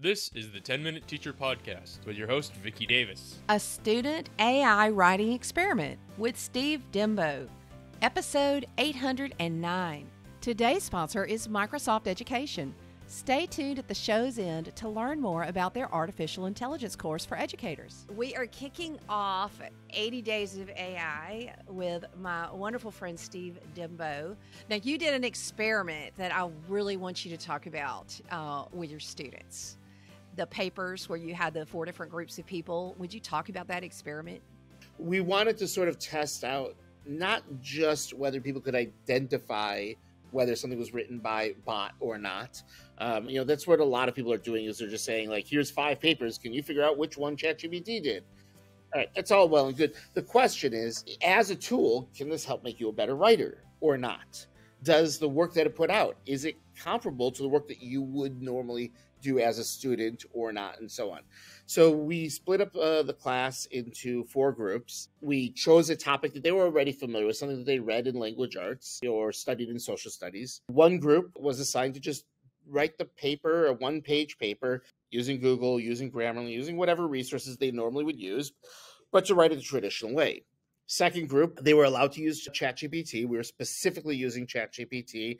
This is the 10-Minute Teacher Podcast with your host, Vicki Davis. A student AI writing experiment with Steve Dembo, episode 809. Today's sponsor is Microsoft Education. Stay tuned at the show's end to learn more about their artificial intelligence course for educators. We are kicking off 80 Days of AI with my wonderful friend Steve Dembo. Now, you did an experiment that I really want you to talk about with your students. The papers where you had the 4 different groups of people. Would you talk about that experiment? We wanted to sort of test out not just whether people could identify whether something was written by bot or not. That's what a lot of people are doing, is they're just saying, like, here's 5 papers. Can you figure out which one ChatGPT did? All right, that's all well and good. The question is, as a tool, can this help make you a better writer or not? Does the work that it put out, is it comparable to the work that you would normally do as a student or not, and so on? So we split up the class into 4 groups. We chose a topic that they were already familiar with, something that they read in language arts or studied in social studies. One group was assigned to just write the paper, a 1-page paper, using Google, using Grammarly, using whatever resources they normally would use, but to write it the traditional way. Second group, they were allowed to use ChatGPT. We were specifically using ChatGPT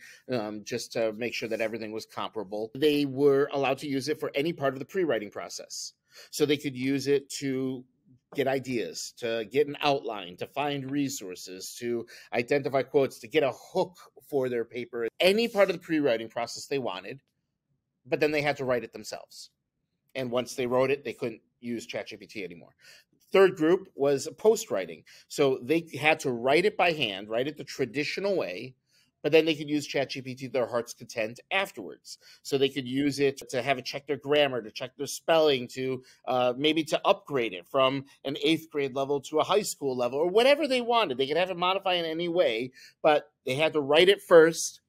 just to make sure that everything was comparable. They were allowed to use it for any part of the pre-writing process. So they could use it to get ideas, to get an outline, to find resources, to identify quotes, to get a hook for their paper, any part of the pre-writing process they wanted, but then they had to write it themselves. And once they wrote it, they couldn't use ChatGPT anymore. Third group was post-writing. So they had to write it by hand, write it the traditional way, but then they could use ChatGPT to their heart's content afterwards. So they could use it to have it check their grammar, to check their spelling, to maybe to upgrade it from an 8th grade level to a high school level, or whatever they wanted. They could have it modify in any way, but they had to write it first,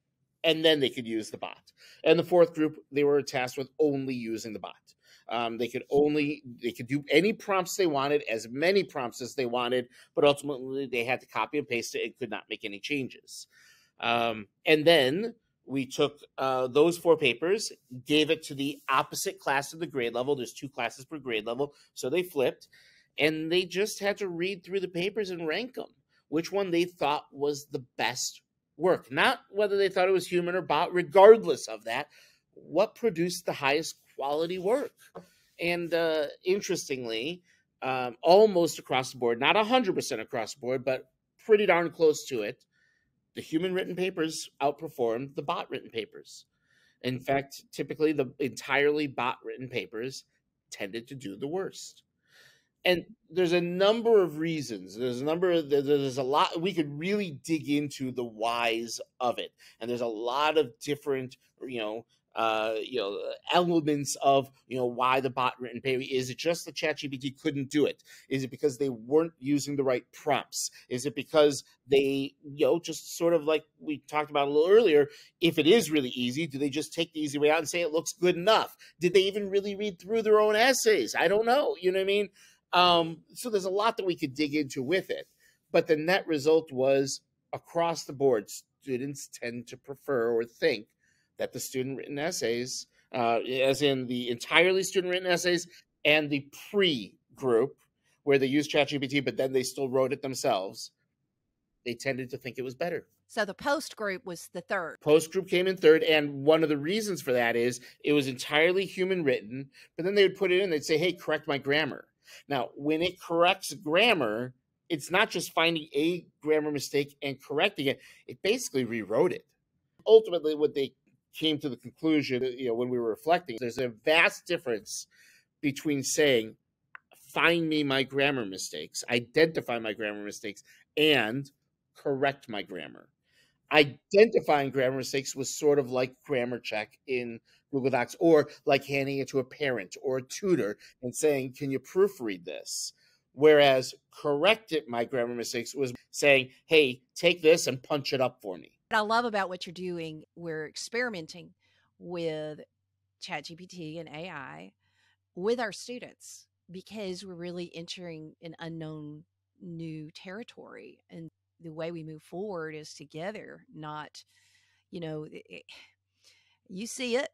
and then they could use the bot. And the 4th group, they were tasked with only using the bot. They could do any prompts they wanted, as many prompts as they wanted, but ultimately they had to copy and paste it and could not make any changes. And then we took those 4 papers, gave it to the opposite class of the grade level. There's 2 classes per grade level, so they flipped, and they just had to read through the papers and rank them, which one they thought was the best work. Not whether they thought it was human or bot, regardless of that, what produced the highest quality work. And interestingly, almost across the board, not 100% across the board, but pretty darn close to it, the human written papers outperformed the bot written papers. In fact, typically the entirely bot written papers tended to do the worst. And there's a number of reasons. There's a lot. We could really dig into the whys of it. And there's a lot of different, elements of, why the bot written paper. Is it just that ChatGPT couldn't do it? Is it because they weren't using the right prompts? Is it because they, just sort of like we talked about a little earlier, if it is really easy, do they just take the easy way out and say it looks good enough? Did they even really read through their own essays? I don't know. You know what I mean? So there's a lot that we could dig into with it. But the net result was, across the board, students tend to prefer or think that the student-written essays, as in the entirely student-written essays and the pre-group, where they used ChatGPT, but then they still wrote it themselves, they tended to think it was better. So the post group was the 3rd. Post group came in 3rd, and one of the reasons for that is it was entirely human-written, but then they would put it in, they'd say, hey, correct my grammar. Now, when it corrects grammar, it's not just finding a grammar mistake and correcting it. It basically rewrote it. Ultimately, what they came to the conclusion, when we were reflecting, there's a vast difference between saying, find me my grammar mistakes, identify my grammar mistakes, and correct my grammar. Identifying grammar mistakes was sort of like grammar check in Google Docs, or like handing it to a parent or a tutor and saying, can you proofread this? Whereas corrected my grammar mistakes was saying, hey, take this and punch it up for me. What I love about what you're doing, we're experimenting with ChatGPT and AI with our students, because we're really entering an unknown new territory. And the way we move forward is together, not, you see it.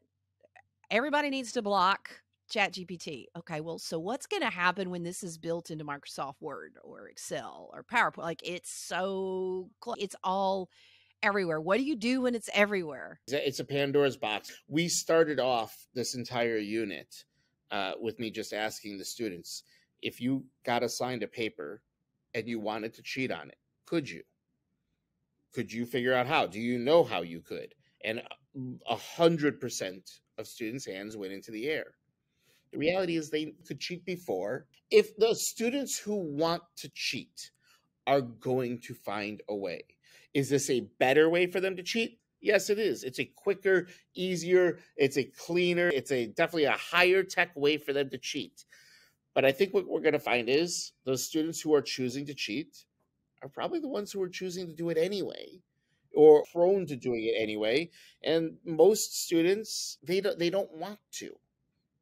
Everybody needs to block ChatGPT. Okay, well, so what's going to happen when this is built into Microsoft Word or Excel or PowerPoint? Like, it's all everywhere. What do you do when it's everywhere? It's a Pandora's box. We started off this entire unit with me just asking the students, if you got assigned a paper and you wanted to cheat on it, could you? Could you figure out how? Do you know how you could? And 100% of students' hands went into the air. The reality is they could cheat before. If the students who want to cheat are going to find a way, is this a better way for them to cheat? Yes, it is. It's a quicker, easier, it's a cleaner, it's a definitely a higher tech way for them to cheat. But I think what we're going to find is those students who are choosing to cheat are probably the ones who are choosing to do it anyway, or prone to doing it anyway. And most students, they don't want to.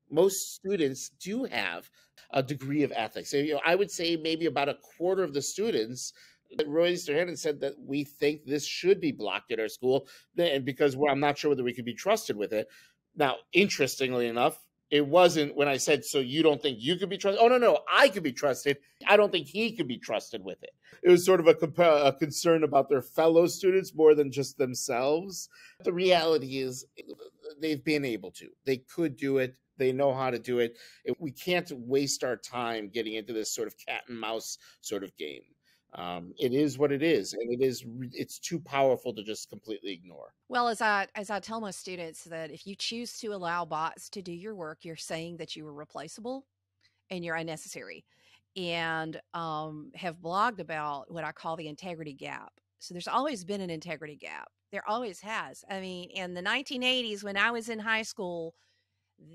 Most students do have a degree of ethics. So, I would say maybe about a quarter of the students that raised their hand and said that we think this should be blocked at our school, and because I'm not sure whether we could be trusted with it. Now, interestingly enough, it wasn't when I said, so you don't think you could be trusted? Oh, no, I could be trusted. I don't think he could be trusted with it. It was sort of a concern about their fellow students more than just themselves. The reality is they've been able to. They could do it. They know how to do it. We can't waste our time getting into this sort of cat and mouse sort of game. It is what it is, and it's too powerful to just completely ignore. Well, as I tell my students, that if you choose to allow bots to do your work, you're saying that you are replaceable and you're unnecessary, and have blogged about what I call the integrity gap. So there's always been an integrity gap. There always has. I mean, in the 1980s, when I was in high school,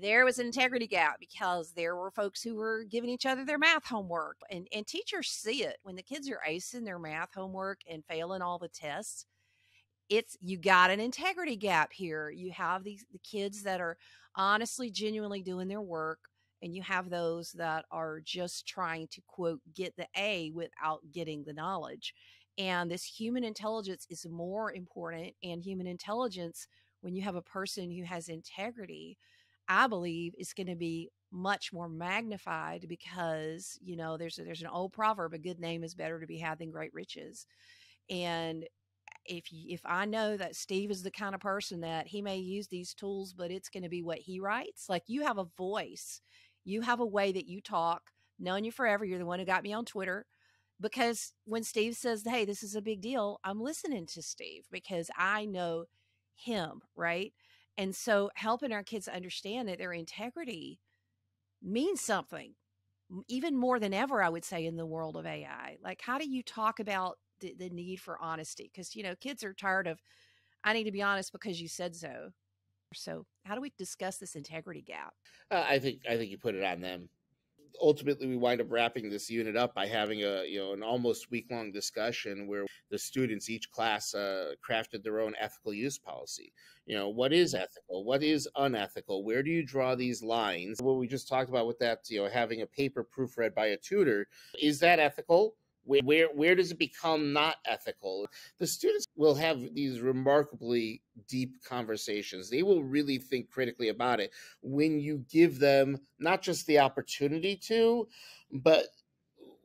there was an integrity gap because there were folks who were giving each other their math homework, and teachers see it when the kids are acing their math homework and failing all the tests. You got an integrity gap here. You have the kids that are honestly, genuinely doing their work, and you have those that are just trying to, quote, get the A without getting the knowledge. And this human intelligence is more important. And human intelligence, when you have a person who has integrity, I believe is going to be much more magnified, because, there's an old proverb, a good name is better to be had than great riches. And if I know that Steve is the kind of person that he may use these tools, but it's going to be what he writes. Like, you have a voice, you have a way that you talk, known you forever. You're the one who got me on Twitter, because when Steve says, hey, this is a big deal, I'm listening to Steve because I know him, right? And so helping our kids understand that their integrity means something, even more than ever, I would say, in the world of AI. Like, how do you talk about the need for honesty? Because, kids are tired of, I need to be honest because you said so. So how do we discuss this integrity gap? I think you put it on them. Ultimately, we wind up wrapping this unit up by having an almost week-long discussion where the students, each class, crafted their own ethical use policy. What is ethical? What is unethical? Where do you draw these lines? What we just talked about with that, having a paper proofread by a tutor, is that ethical? Where does it become not ethical? The students will have these remarkably deep conversations. They will really think critically about it when you give them not just the opportunity to, but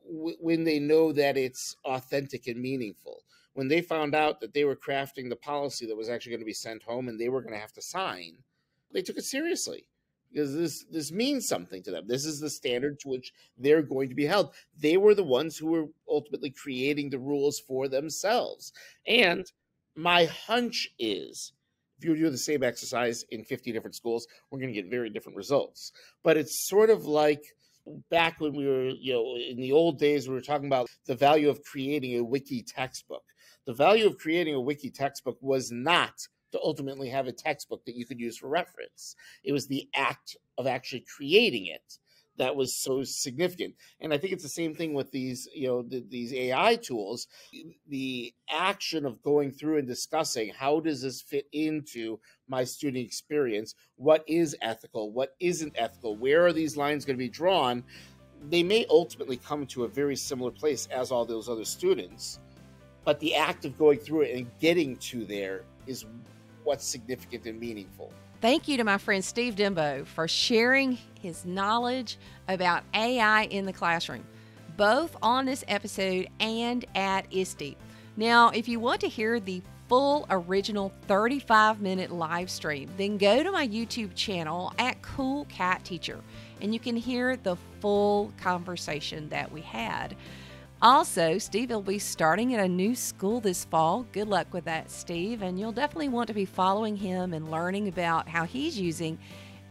when they know that it's authentic and meaningful. When they found out that they were crafting the policy that was actually going to be sent home and they were going to have to sign, they took it seriously, because this means something to them. This is the standard to which they're going to be held. They were the ones who were ultimately creating the rules for themselves. And my hunch is, if you do the same exercise in 50 different schools, we're going to get very different results. But it's sort of like back when we were, in the old days, we were talking about the value of creating a wiki textbook. The value of creating a wiki textbook was not to ultimately have a textbook that you could use for reference. It was the act of actually creating it that was so significant. And I think it's the same thing with these, these AI tools. The action of going through and discussing, how does this fit into my student experience? What is ethical? What isn't ethical? Where are these lines going to be drawn? They may ultimately come to a very similar place as all those other students, but the act of going through it and getting to there is what's significant and meaningful. Thank you to my friend Steve Dembo for sharing his knowledge about AI in the classroom, both on this episode and at ISTE. Now, if you want to hear the full original 35-minute live stream, then go to my YouTube channel at Cool Cat Teacher, and you can hear the full conversation that we had. Also, Steve will be starting at a new school this fall. Good luck with that, Steve, and you'll definitely want to be following him and learning about how he's using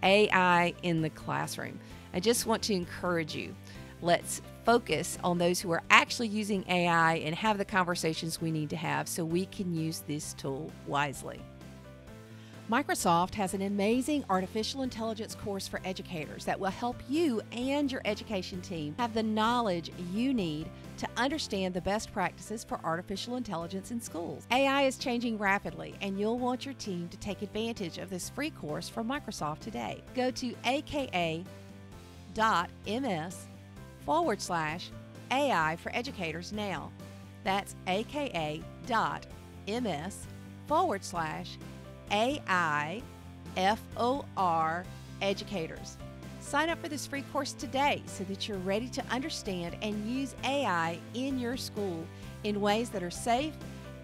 AI in the classroom. I just want to encourage you. Let's focus on those who are actually using AI and have the conversations we need to have so we can use this tool wisely. Microsoft has an amazing artificial intelligence course for educators that will help you and your education team have the knowledge you need to understand the best practices for artificial intelligence in schools. AI is changing rapidly, and you'll want your team to take advantage of this free course from Microsoft today. Go to aka.ms/AI for educators now. That's aka.ms/AIFOR educators. Sign up for this free course today so that you're ready to understand and use AI in your school in ways that are safe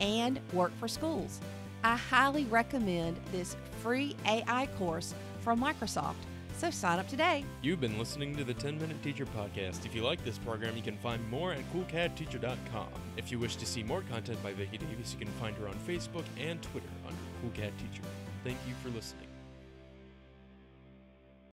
and work for schools. I highly recommend this free AI course from Microsoft. So sign up today. You've been listening to the 10-Minute Teacher Podcast. If you like this program, you can find more at coolcatteacher.com. If you wish to see more content by Vicki Davis, you can find her on Facebook and Twitter under Cool Cat Teacher. Thank you for listening.